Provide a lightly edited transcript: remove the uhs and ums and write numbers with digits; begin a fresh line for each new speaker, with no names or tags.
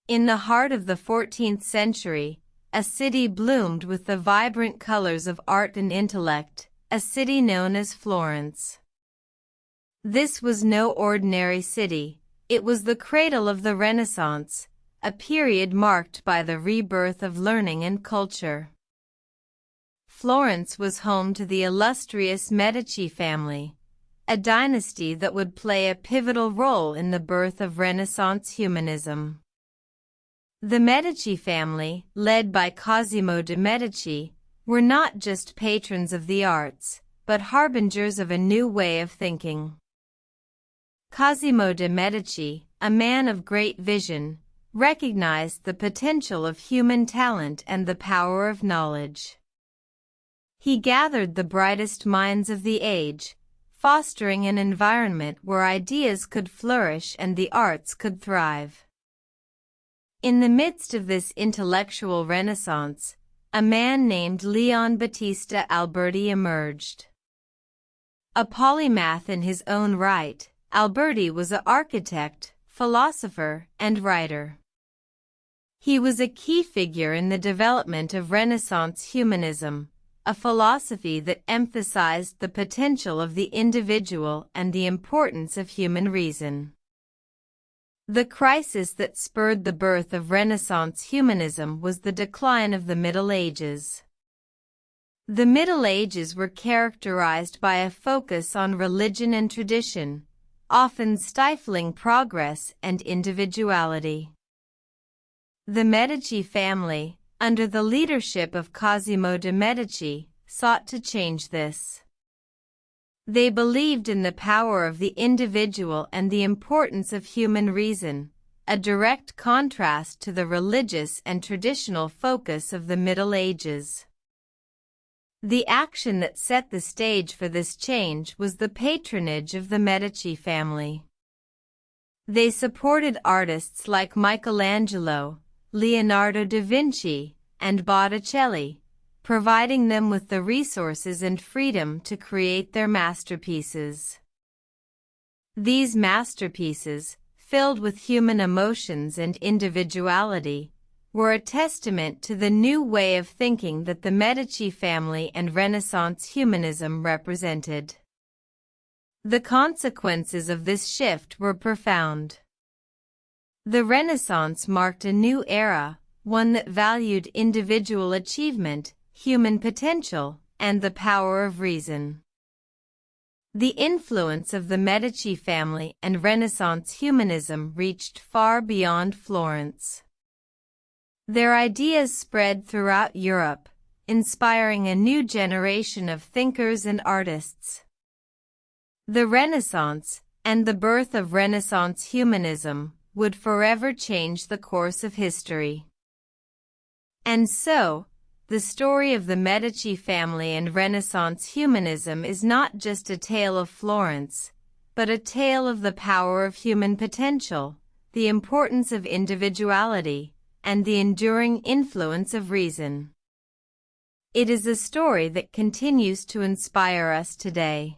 In the heart of the 14th century, a city bloomed with the vibrant colors of art and intellect, a city known as Florence. This was no ordinary city, it was the cradle of the Renaissance, a period marked by the rebirth of learning and culture. Florence was home to the illustrious Medici family, a dynasty that would play a pivotal role in the birth of Renaissance humanism. The Medici family, led by Cosimo de Medici, were not just patrons of the arts, but harbingers of a new way of thinking. Cosimo de Medici, a man of great vision, recognized the potential of human talent and the power of knowledge. He gathered the brightest minds of the age, fostering an environment where ideas could flourish and the arts could thrive. In the midst of this intellectual renaissance, a man named Leon Battista Alberti emerged. A polymath in his own right, Alberti was an architect, philosopher, and writer. He was a key figure in the development of Renaissance humanism, a philosophy that emphasized the potential of the individual and the importance of human reason. The crisis that spurred the birth of Renaissance humanism was the decline of the Middle Ages. The Middle Ages were characterized by a focus on religion and tradition, often stifling progress and individuality. The Medici family, under the leadership of Cosimo de Medici, sought to change this. They believed in the power of the individual and the importance of human reason, a direct contrast to the religious and traditional focus of the Middle Ages. The action that set the stage for this change was the patronage of the Medici family. They supported artists like Michelangelo, Leonardo da Vinci, and Botticelli, providing them with the resources and freedom to create their masterpieces. These masterpieces, filled with human emotions and individuality, were a testament to the new way of thinking that the Medici family and Renaissance humanism represented. The consequences of this shift were profound. The Renaissance marked a new era, one that valued individual achievement, human potential, and the power of reason. The influence of the Medici family and Renaissance humanism reached far beyond Florence. Their ideas spread throughout Europe, inspiring a new generation of thinkers and artists. The Renaissance, and the birth of Renaissance humanism, would forever change the course of history. And so, the story of the Medici family and Renaissance humanism is not just a tale of Florence, but a tale of the power of human potential, the importance of individuality, and the enduring influence of reason. It is a story that continues to inspire us today.